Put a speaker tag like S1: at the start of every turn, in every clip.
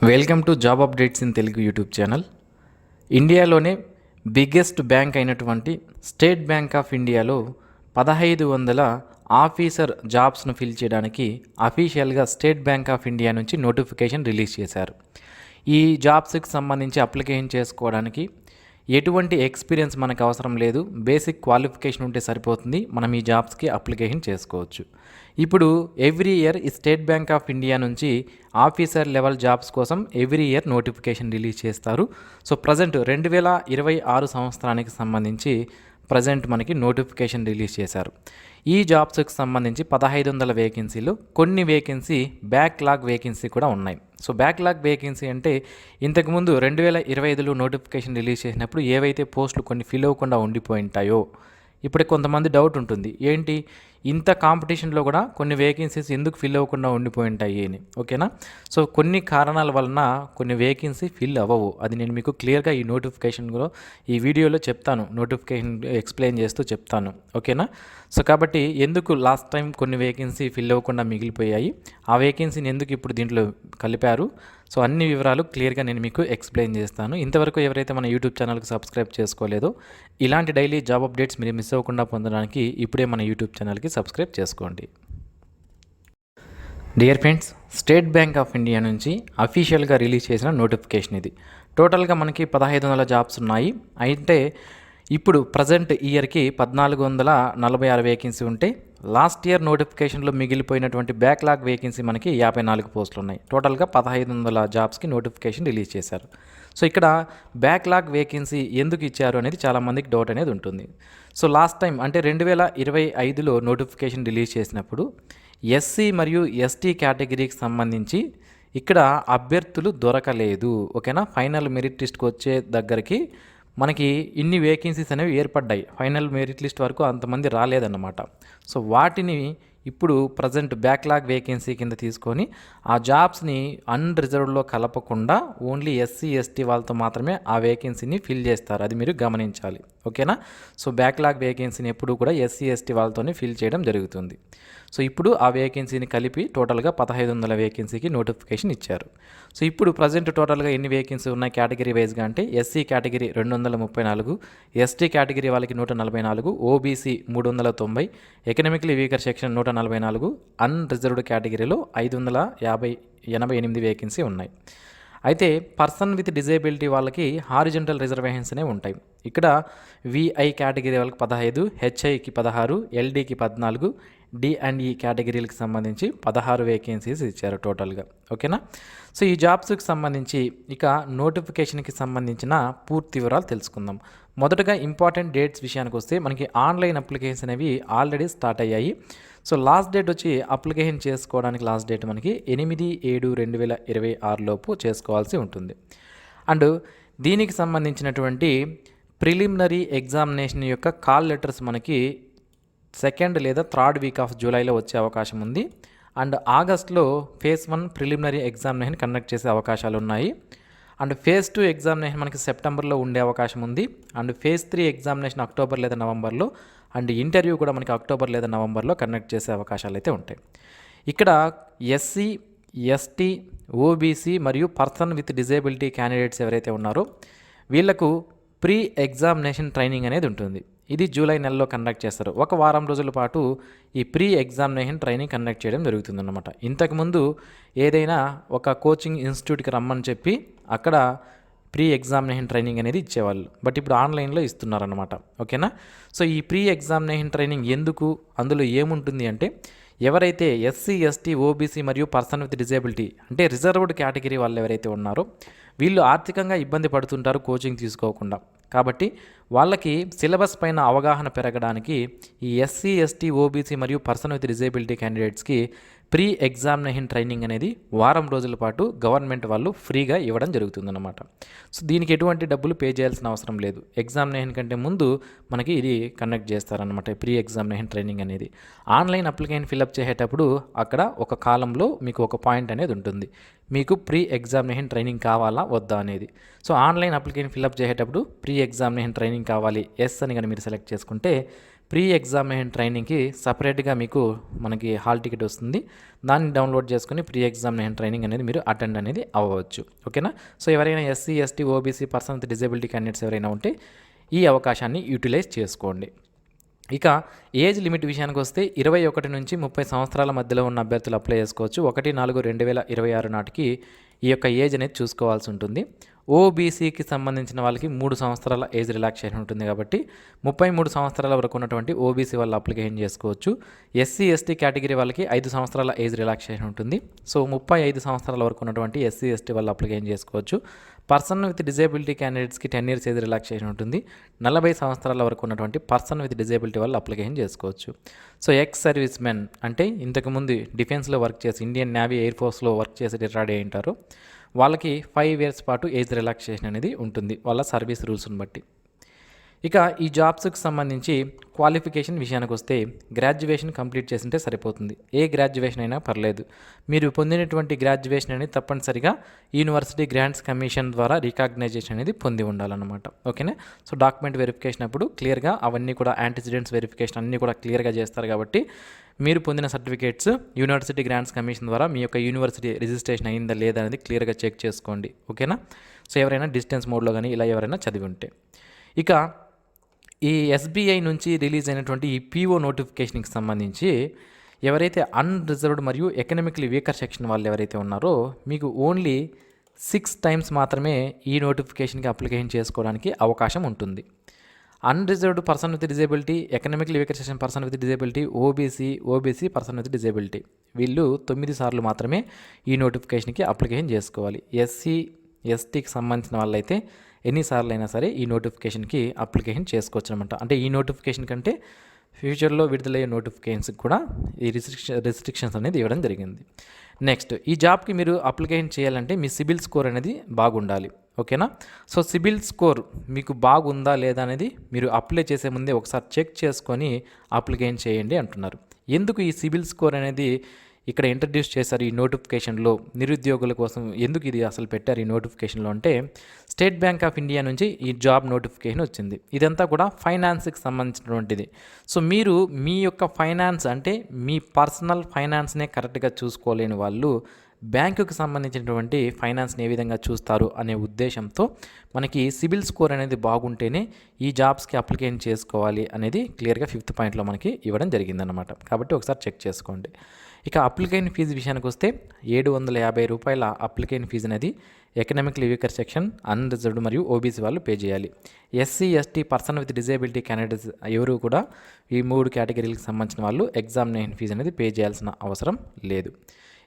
S1: Welcome to job updates in Telugu YouTube channel. ఇండియాలోనే biggest bank అయినటువంటి state bank of ఇండియాలో 1500 officer జాబ్స్ను fill చేయడానికి అఫీషియల్గా స్టేట్ బ్యాంక్ ఆఫ్ ఇండియా నుంచి నోటిఫికేషన్ రిలీజ్ చేశారు. ఈ జాబ్స్కి సంబంధించి అప్లికేషన్ చేసుకోవడానికి ఎటువంటి ఎక్స్పీరియన్స్ మనకు అవసరం లేదు, బేసిక్ క్వాలిఫికేషన్ ఉంటే సరిపోతుంది. మనం ఈ జాబ్స్కి అప్లికేషన్ చేసుకోవచ్చు. ఇప్పుడు ఎవ్రీ ఇయర్ ఈ స్టేట్ బ్యాంక్ ఆఫ్ ఇండియా నుంచి ఆఫీసర్ లెవెల్ జాబ్స్ కోసం ఎవ్రీ ఇయర్ నోటిఫికేషన్ రిలీజ్ చేస్తారు. సో ప్రజెంట్ 2026 సంవత్సరానికి సంబంధించి ప్రజెంట్ మనకి నోటిఫికేషన్ రిలీజ్ చేశారు. ఈ జాబ్స్కి సంబంధించి 1500 వేకెన్సీలు, కొన్ని వేకెన్సీ బ్యాక్లాగ్ వేకెన్సీ కూడా ఉన్నాయి. సో బ్యాక్లాగ్ వేకెన్సీ అంటే ఇంతకుముందు 2025లో నోటిఫికేషన్ రిలీజ్ చేసినప్పుడు ఏవైతే పోస్టులు కొన్ని ఫిల్ అవ్వకుండా ఉండిపోయి ఉంటాయో, ఇప్పుడు కొంతమంది డౌట్ ఉంటుంది, ఏంటి ఇంత కాంపిటీషన్లో కూడా కొన్ని వేకెన్సీస్ ఎందుకు ఫిల్ అవ్వకుండా ఉండిపోయి ఉంటాయి అని. ఓకేనా? సో కొన్ని కారణాల వలన కొన్ని వేకెన్సీ ఫిల్ అవ్వవు. అది నేను మీకు క్లియర్గా ఈ నోటిఫికేషన్లో ఈ వీడియోలో చెప్తాను, నోటిఫికేషన్ ఎక్స్ప్లెయిన్ చేస్తూ చెప్తాను. ఓకేనా? సో కాబట్టి ఎందుకు లాస్ట్ టైం కొన్ని వేకెన్సీ ఫిల్ అవ్వకుండా మిగిలిపోయాయి, ఆ వేకెన్సీని ఎందుకు ఇప్పుడు దీంట్లో కలిపారు, సో అన్ని వివరాలు క్లియర్గా నేను మీకు ఎక్స్ప్లెయిన్ చేస్తాను. ఇంతవరకు ఎవరైతే మన యూట్యూబ్ ఛానల్కి సబ్స్క్రైబ్ చేసుకోలేదో, ఇలాంటి డైలీ జాబ్ అప్డేట్స్ మీరు మిస్ అవ్వకుండా పొందడానికి ఇప్పుడే మన యూట్యూబ్ ఛానల్కి సబ్స్క్రైబ్ చేసుకోండి. Dear friends, state bank of India నుంచి అఫీషియల్గా రిలీజ్ చేసిన నోటిఫికేషన్ ఇది. టోటల్గా మనకి 1500 జాబ్స్ ఉన్నాయి. అయితే ఇప్పుడు ప్రజెంట్ ఇయర్కి 1446 వేకెన్సీ ఉంటే, లాస్ట్ ఇయర్ నోటిఫికేషన్లో మిగిలిపోయినటువంటి బ్యాక్లాగ్ వేకెన్సీ మనకి 54 పోస్టులు ఉన్నాయి. టోటల్గా 1500 జాబ్స్కి నోటిఫికేషన్ రిలీజ్ చేశారు. సో ఇక్కడ బ్యాక్లాగ్ వేకెన్సీ ఎందుకు ఇచ్చారు అనేది చాలామందికి డౌట్ అనేది ఉంటుంది. సో లాస్ట్ టైం అంటే 2025లో నోటిఫికేషన్ రిలీజ్ చేసినప్పుడు ఎస్సీ మరియు ఎస్టీ కేటగిరీకి సంబంధించి ఇక్కడ అభ్యర్థులు దొరకలేదు. ఓకేనా? ఫైనల్ మెరిట్ లిస్ట్కి వచ్చే దగ్గరికి మనకి ఇన్ని వేకెన్సీస్ అనేవి ఏర్పడ్డాయి. ఫైనల్ మెరిట్ లిస్ట్ వరకు అంతమంది రాలేదన్నమాట. సో వాటిని ఇప్పుడు ప్రజెంట్ బ్యాక్లాగ్ వేకెన్సీ కింద తీసుకొని ఆ జాబ్స్ని అన్రిజర్వ్డ్లో కలపకుండా ఓన్లీ ఎస్సీ ఎస్టీ వాళ్ళతో మాత్రమే ఆ వేకెన్సీని ఫిల్ చేస్తారు. అది మీరు గమనించాలి. ఓకేనా? సో బ్యాక్లాగ్ వేకెన్సీని ఎప్పుడు కూడా ఎస్సీ ఎస్టీ వాళ్ళతోనే ఫిల్ చేయడం జరుగుతుంది. సో ఇప్పుడు ఆ వేకెన్సీని కలిపి టోటల్గా 1500 వేకెన్సీకి నోటిఫికేషన్ ఇచ్చారు. సో ఇప్పుడు ప్రజెంట్ టోటల్గా ఎన్ని వేకెన్సీ ఉన్నాయి కేటగిరీ వైజ్గా అంటే, ఎస్సీ కేటగిరీ 234, ఎస్టీ కేటగిరీ వాళ్ళకి 144, OBC 390, economically weaker section 144, unreserved కేటగిరీలో 588 వేకెన్సీ ఉన్నాయి. అయితే పర్సన్ విత్ డిజేబిలిటీ వాళ్ళకి హారిజంటల్ రిజర్వేషన్స్ అనేవి ఉంటాయి. ఇక్కడ విఐ కేటగిరీ వాళ్ళకి 15, హెచ్ఐకి 16, ఎల్డీకి 14, డి&ఈ కేటగిరీలకు సంబంధించి 16 వేకెన్సీస్ ఇచ్చారు టోటల్గా. ఓకేనా? సో ఈ జాబ్స్కి సంబంధించి ఇక నోటిఫికేషన్కి సంబంధించిన పూర్తి వివరాలు తెలుసుకుందాం. మొదటగా ఇంపార్టెంట్ డేట్స్ విషయానికి వస్తే మనకి ఆన్లైన్ అప్లికేషన్ అనేవి ఆల్రెడీ స్టార్ట్ అయ్యాయి. సో లాస్ట్ డేట్ వచ్చి అప్లికేషన్ చేసుకోవడానికి లాస్ట్ డేట్ మనకి 8/7/2026 లోపు చేసుకోవాల్సి ఉంటుంది. అండ్ దీనికి సంబంధించినటువంటి ప్రిలిమినరీ ఎగ్జామినేషన్ యొక్క కాల్ లెటర్స్ మనకి 2nd లేదా 3rd వీక్ ఆఫ్ జూలైలో వచ్చే అవకాశం ఉంది. అండ్ ఆగస్ట్లో ఫేజ్ 1 ప్రిలిమినరీ ఎగ్జామినేషన్ కండక్ట్ చేసే అవకాశాలు ఉన్నాయి. అండ్ ఫేజ్ 2 ఎగ్జామినేషన్ మనకి సెప్టెంబర్లో ఉండే అవకాశం ఉంది. అండ్ ఫేజ్ 3 ఎగ్జామినేషన్ అక్టోబర్ లేదా నవంబర్లో, అండ్ ఇంటర్వ్యూ కూడా మనకి అక్టోబర్ లేదా నవంబర్లో కండక్ట్ చేసే అవకాశాలు అయితే ఉంటాయి. ఇక్కడ ఎస్సీ, ఎస్టీ, ఓబీసీ మరియు పర్సన్ విత్ డిజేబిలిటీ క్యాండిడేట్స్ ఎవరైతే ఉన్నారో వీళ్లకు ప్రీ ఎగ్జామినేషన్ ట్రైనింగ్ అనేది ఉంటుంది. ఇది జూలై నెలలో కండక్ట్ చేస్తారు. ఒక వారం రోజుల పాటు ఈ ప్రీ ఎగ్జామినేషన్ ట్రైనింగ్ కండక్ట్ చేయడం జరుగుతుందన్నమాట. ఇంతకుముందు ఏదైనా ఒక కోచింగ్ ఇన్స్టిట్యూట్కి రమ్మని చెప్పి అక్కడ ప్రీ ఎగ్జామినేషన్ ట్రైనింగ్ అనేది ఇచ్చేవాళ్ళు, బట్ ఇప్పుడు ఆన్లైన్లో ఇస్తున్నారన్నమాట. ఓకేనా? సో ఈ ప్రీ ఎగ్జామినేషన్ ట్రైనింగ్ ఎందుకు, అందులో ఏముంటుంది అంటే, ఎవరైతే ఎస్సీ, ఎస్టీ, ఓబీసీ మరియు పర్సన్ విత్ డిజేబిలిటీ అంటే రిజర్వ్డ్ కేటగిరీ వాళ్ళు ఎవరైతే ఉన్నారో వీళ్ళు ఆర్థికంగా ఇబ్బంది పడుతుంటారు కోచింగ్ తీసుకోకుండా. కాబట్టి వాళ్ళకి సిలబస్ పైన అవగాహన పెరగడానికి ఈ ఎస్సీ, ఎస్టీ, ఓబీసీ మరియు పర్సన్ విత్ డిజేబిలిటీ క్యాండిడేట్స్కి ప్రీ ఎగ్జామినేషన్ ట్రైనింగ్ అనేది వారం రోజుల పాటు గవర్నమెంట్ వాళ్ళు ఫ్రీగా ఇవ్వడం జరుగుతుందన్నమాట. సో దీనికి ఎటువంటి డబ్బులు పే చేయాల్సిన అవసరం లేదు. ఎగ్జామినేషన్ కంటే ముందు మనకి ఇది కండక్ట్ చేస్తారనమాట, ప్రీ ఎగ్జామినేషన్ ట్రైనింగ్ అనేది. ఆన్లైన్ అప్లికేషన్ ఫిల్అప్ చేసేటప్పుడు అక్కడ ఒక కాలంలో మీకు ఒక పాయింట్ అనేది ఉంటుంది, మీకు ప్రీ ఎగ్జామినేషన్ ట్రైనింగ్ కావాలా వద్దా అనేది. సో ఆన్లైన్ అప్లికేషన్ ఫిల్అప్ చేసేటప్పుడు ప్రీ ఎగ్జామినేషన్ ట్రైనింగ్ కావాలి ఎస్ అని కానీ మీరు సెలెక్ట్ చేసుకుంటే ప్రీ ఎగ్జామినేషన్ ట్రైనింగ్కి సపరేట్గా మీకు మనకి హాల్ టికెట్ వస్తుంది. దాన్ని డౌన్లోడ్ చేసుకుని ప్రీ ఎగ్జామినేషన్ ట్రైనింగ్ అనేది మీరు అటెండ్ అనేది అవ్వచ్చు. ఓకేనా. సో ఎవరైనా SC, ST, OBC, person with disability candidates ఎవరైనా ఉంటే ఈ అవకాశాన్ని యూటిలైజ్ చేసుకోండి. ఇక ఏజ్ లిమిట్ విషయానికి వస్తే 21 నుంచి 30 సంవత్సరాల మధ్యలో ఉన్న అభ్యర్థులు అప్లై చేసుకోవచ్చు. 1/4/2026 నాటికి ఈ యొక్క ఏజ్ అనేది చూసుకోవాల్సి ఉంటుంది. ఓబీసీకి సంబంధించిన వాళ్ళకి 3 సంవత్సరాల ఏజ్ రిలాక్సేషన్ ఉంటుంది కాబట్టి 33 సంవత్సరాల వరకు ఉన్నటువంటి ఓబీసీ వాళ్ళు అప్లికేషన్ చేసుకోవచ్చు. ఎస్సీ, ఎస్టీ కేటగిరీ వాళ్ళకి 5 సంవత్సరాల ఏజ్ రిలాక్సేషన్ ఉంటుంది. సో 35 సంవత్సరాల వరకు ఉన్నటువంటి ఎస్సీ, ఎస్టీ వాళ్ళు అప్లికేషన్ చేసుకోవచ్చు. పర్సన్ విత్ డిజేబిలిటీ క్యాండిడేట్స్కి 10 ఇయర్స్ ఏజ్ రిలాక్సేషన్ ఉంటుంది. 40 సంవత్సరాల వరకు ఉన్నటువంటి పర్సన్ విత్ డిజేబిలిటీ వాళ్ళు అప్లికేషన్ చేసుకోవచ్చు. సో ఎక్స్ సర్వీస్ మెన్ అంటే ఇంతకుముందు డిఫెన్స్లో వర్క్ చేసి ఇండియన్ నేవీ, ఎయిర్ ఫోర్స్లో వర్క్ చేసి రిటైర్డ్ అయి ఉంటారు. వాళ్ళకి 5 ఇయర్స్ పాటు ఏజ్ రిలాక్సేషన్ అనేది ఉంటుంది వాళ్ళ సర్వీస్ రూల్స్ని బట్టి. ఇక ఈ జాబ్స్కి సంబంధించి క్వాలిఫికేషన్ విషయానికి వస్తే గ్రాడ్యుయేషన్ కంప్లీట్ చేసింటే సరిపోతుంది. ఏ గ్రాడ్యుయేషన్ అయినా పర్లేదు. మీరు పొందినటువంటి గ్రాడ్యుయేషన్ అనేది తప్పనిసరిగా యూనివర్సిటీ గ్రాంట్స్ కమిషన్ ద్వారా రికాగ్నైజేషన్ అనేది పొంది ఉండాలన్నమాట. ఓకేనా. సో డాక్యుమెంట్ వెరిఫికేషన్ అప్పుడు క్లియర్గా అవన్నీ కూడా యాంటిసిడెంట్స్ వెరిఫికేషన్ అన్నీ కూడా క్లియర్గా చేస్తారు కాబట్టి మీరు పొందిన సర్టిఫికేట్స్ యూనివర్సిటీ గ్రాంట్స్ కమిషన్ ద్వారా మీ యొక్క యూనివర్సిటీ రిజిస్ట్రేషన్ అయిందా లేదా అనేది క్లియర్గా చెక్ చేసుకోండి. ఓకేనా. సో ఎవరైనా డిస్టెన్స్ మోడ్లో కానీ ఇలా ఎవరైనా చదివి ఉంటే. ఇక ఈ ఎస్బీఐ నుంచి రిలీజ్ అయినటువంటి ఈ పీఓ నోటిఫికేషన్కి సంబంధించి ఎవరైతే అన్రిజర్వ్డ్ మరియు ఎకనామికలీ వీకర్ సెక్షన్ వాళ్ళు ఎవరైతే ఉన్నారో మీకు ఓన్లీ 6 టైమ్స్ మాత్రమే ఈ నోటిఫికేషన్కి అప్లికేషన్ చేసుకోవడానికి అవకాశం ఉంటుంది. Unreserved person with disability, economically weaker section person with disability, OBC person with disability వీళ్ళు 9 సార్లు మాత్రమే ఈ నోటిఫికేషన్కి అప్లికేషన్ చేసుకోవాలి. ఎస్సీ, ఎస్టీకి సంబంధించిన వాళ్ళైతే ఎన్నిసార్లు అయినా సరే ఈ నోటిఫికేషన్కి అప్లికేషన్ చేసుకోవచ్చు అనమాట. అంటే ఈ నోటిఫికేషన్ కంటే ఫ్యూచర్లో విడుదలయ్యే నోటిఫికేషన్స్కి కూడా ఈ రిస్ట్రిక్షన్స్ అనేది ఇవ్వడం జరిగింది. నెక్స్ట్ ఈ జాబ్కి మీరు అప్లికేషన్ చేయాలంటే మీ సిబిల్ స్కోర్ అనేది బాగుండాలి. ఓకేనా. సో సిబిల్ స్కోర్ మీకు బాగుందా లేదా అనేది మీరు అప్లై చేసే ముందే ఒకసారి చెక్ చేసుకొని అప్లికేషన్ చేయండి అంటున్నారు. ఎందుకు ఈ సిబిల్ స్కోర్ అనేది ఇక్కడ ఇంట్రడ్యూస్ చేశారు ఈ నోటిఫికేషన్లో నిరుద్యోగుల కోసం? ఎందుకు ఇది అసలు పెట్టారు ఈ నోటిఫికేషన్లో అంటే స్టేట్ బ్యాంక్ ఆఫ్ ఇండియా నుంచి ఈ జాబ్ నోటిఫికేషన్ వచ్చింది. ఇదంతా కూడా ఫైనాన్స్కి సంబంధించినటువంటిది. సో మీరు మీ యొక్క ఫైనాన్స్ అంటే మీ పర్సనల్ ఫైనాన్స్నే కరెక్ట్గా చూసుకోలేని వాళ్ళు బ్యాంకుకి సంబంధించినటువంటి ఫైనాన్స్ని ఏ విధంగా చూస్తారు అనే ఉద్దేశంతో మనకి సిబిల్ స్కోర్ అనేది బాగుంటేనే ఈ జాబ్స్కి అప్లికేషన్ చేసుకోవాలి అనేది క్లియర్గా 5th పాయింట్లో మనకి ఇవ్వడం జరిగిందనమాట. కాబట్టి ఒకసారి చెక్ చేసుకోండి. ఇక అప్లికేషన్ ఫీజు విషయానికి వస్తే 750 రూపాయల అప్లికేషన్ ఫీజు అనేది ఎకనామికలీ వీకర్ సెక్షన్, అన్రిజర్వ్డ్ మరియు ఓబీసీ వాళ్ళు పే చేయాలి. SC, ST, person with disability candidates ఎవరు కూడా ఈ 3 కేటగిరీలకు సంబంధించిన వాళ్ళు ఎగ్జామినేషన్ ఫీజు అనేది పే చేయాల్సిన అవసరం లేదు.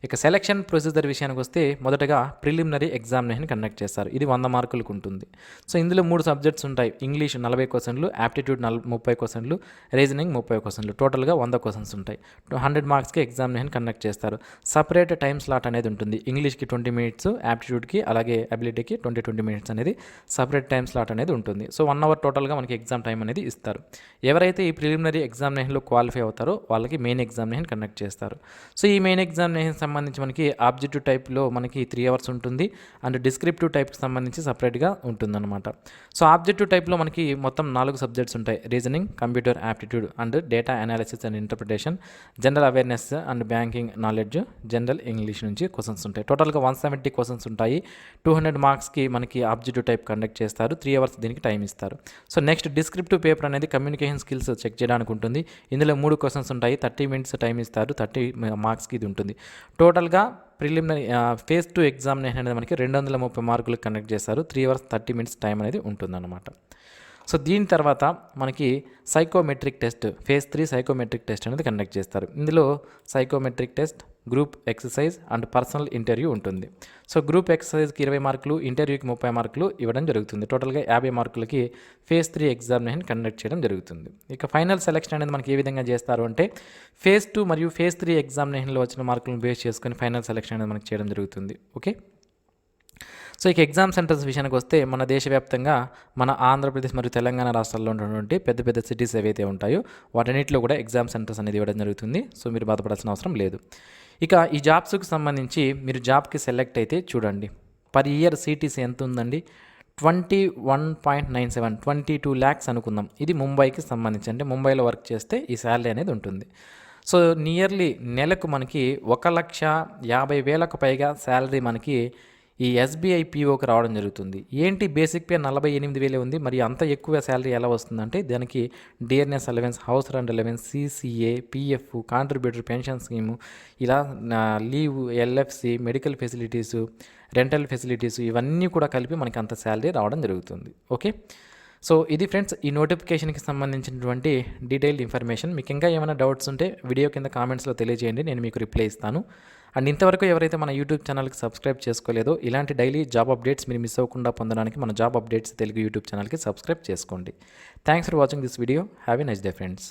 S1: ఇక సెలక్షన్ ప్రొసీజర్ విషయానికి వస్తే మొదటగా ప్రిలిమినరీ ఎగ్జామినేషన్ కండక్ట్ చేస్తారు. ఇది 100 మార్కులకు ఉంటుంది. సో ఇందులో 3 సబ్జెక్ట్స్ ఉంటాయి. ఇంగ్లీష్ 40 క్వశ్చన్లు, యాప్టిట్యూడ్ 30 క్వశ్చన్లు, రీజనింగ్ 30 క్వశ్చన్లు, టోటల్గా 100 క్వశ్చన్స్ ఉంటాయి. 100 మార్క్స్కి ఎగ్జామినేషన్ కండక్ట్ చేస్తారు. సపరేట్ టైం స్లాట్ అనేది ఉంటుంది. ఇంగ్లీష్కి 20 మినిట్స్, యాప్టిట్యూడ్కి అలాగే అబిలిటీకి 20 మినిట్స్ అనేది సపరేట్ టైం స్లాట్ అనేది ఉంటుంది. సో 1 అవర్ టోటల్గా మనకి ఎగ్జామ్ టైం అనేది ఇస్తారు. ఎవరైతే ఈ ప్రిలిమినరీ ఎగ్జామినేషన్లో క్వాలిఫై అవుతారో వాళ్ళకి మెయిన్ ఎగ్జామినేషన్ కండక్ట్ చేస్తారు. సో ఈ మెయిన్ ఎగ్జామినేషన్ సంబంధించి మనకి ఆబ్జెక్టివ్ టైప్లో మనకి 3 అవర్స్ ఉంటుంది అండ్ డిస్క్రిప్టివ్ టైప్కి సంబంధించి సపరేట్గా ఉంటుందన్నమాట. సో ఆబ్జెక్టివ్ టైప్లో మనకి మొత్తం 4 సబ్జెక్ట్స్ ఉంటాయి. Reasoning, computer aptitude and data analysis and interpretation, general awareness and banking knowledge, general English నుంచి క్వశ్చన్స్ ఉంటాయి. టోటల్గా 170 క్వశ్చన్స్ ఉంటాయి. 200 మార్క్స్కి మనకి ఆబ్జెక్టివ్ టైప్ కండక్ట్ చేస్తారు. 3 అవర్స్ దీనికి టైం ఇస్తారు. సో నెక్స్ట్ డిస్క్రిప్టివ్ పేపర్ అనేది కమ్యూనికేషన్ స్కిల్స్ చెక్ చేయడానికి ఉంటుంది. ఇందులో 3 క్వశ్చన్స్ ఉంటాయి. 30 మినిట్స్ టైం ఇస్తారు. 30 మార్క్స్కి ఇది ఉంటుంది. టోటల్గా ప్రిలిమినరీ ఫేజ్ 2 ఎగ్జామినేషన్ అనేది మనకి 230 మార్కులకు కండక్ట్ చేస్తారు. 3 అవర్స్ 30 మినిట్స్ టైం అనేది ఉంటుందన్నమాట. సో దీని తర్వాత మనకి psychometric test, phase 3 psychometric test అనేది కండక్ట్ చేస్తారు. ఇందులో psychometric test, group exercise and personal interview ఉంటుంది. సో గ్రూప్ ఎక్సర్సైజ్కి 20 మార్కులు, ఇంటర్వ్యూకి 30 మార్కులు ఇవ్వడం జరుగుతుంది. టోటల్గా 50 మార్కులకి ఫేజ్ 3 ఎగ్జామినేషన్ కండక్ట్ చేయడం జరుగుతుంది. ఇక ఫైనల్ సెలక్షన్ అనేది మనకి ఏ విధంగా చేస్తారు అంటే ఫేజ్ 2 మరియు ఫేజ్ 3 ఎగ్జామినేషన్లో వచ్చిన మార్కులను బేస్ చేసుకొని ఫైనల్ సెలక్షన్ అనేది మనకి చేయడం జరుగుతుంది. ఓకే. సో ఇక ఎగ్జామ్ సెంటర్స్ విషయానికి వస్తే మన దేశవ్యాప్తంగా మన ఆంధ్రప్రదేశ్ మరియు తెలంగాణ రాష్ట్రాల్లో ఉన్నటువంటి పెద్ద పెద్ద సిటీస్ ఏవైతే ఉంటాయో వాటన్నిటిలో కూడా ఎగ్జామ్ సెంటర్స్ అనేది ఇవ్వడం జరుగుతుంది. సో మీరు బాధపడాల్సిన అవసరం లేదు. ఇక ఈ జాబ్స్కి సంబంధించి మీరు జాబ్కి సెలెక్ట్ అయితే చూడండి, పర్ ఇయర్ సిటీసీ ఎంత ఉందండి, 21.97 22 lakhs అనుకుందాం. ఇది ముంబైకి సంబంధించి, అంటే ముంబైలో వర్క్ చేస్తే ఈ శాలరీ అనేది ఉంటుంది. సో నియర్లీ నెలకు మనకి 1,50,000కు పైగా శాలరీ మనకి ఈ ఎస్బీఐ పీఓకి రావడం జరుగుతుంది. ఏంటి బేసిక్ పే 48,000 ఉంది, మరి అంత ఎక్కువ శాలరీ ఎలా వస్తుందంటే దానికి DRS allowance, house rent allowance, CCA, PF, contributory pension scheme, ఇలా leave, LFC, medical facilities, rental facilities, ఇవన్నీ కూడా కలిపి మనకి అంత శాలరీ రావడం జరుగుతుంది. ఓకే, సో ఇది ఫ్రెండ్స్ ఈ నోటిఫికేషన్కి సంబంధించినటువంటి డీటెయిల్డ్ ఇన్ఫర్మేషన్. మీకు ఇంకా ఏమైనా డౌట్స్ ఉంటే వీడియో కింద కామెంట్స్లో తెలియజేయండి, నేను మీకు రిప్లై ఇస్తాను. అండ్ ఇంతవరకు ఎవరైతే మన యూట్యూబ్ ఛానల్కి సబ్స్క్రైబ్ చేసుకోలేదో, ఇలాంటి డైలీ జాబ్ అప్డేట్స్ మీరు మిస్ అవ్వకుండా పొందడానికి మన జాబ్ అప్డేట్స్ తెలుగు యూట్యూబ్ ఛానల్కి సబ్స్క్రైబ్ చేసుకోండి. Thanks for watching this video. Have a nice day friends.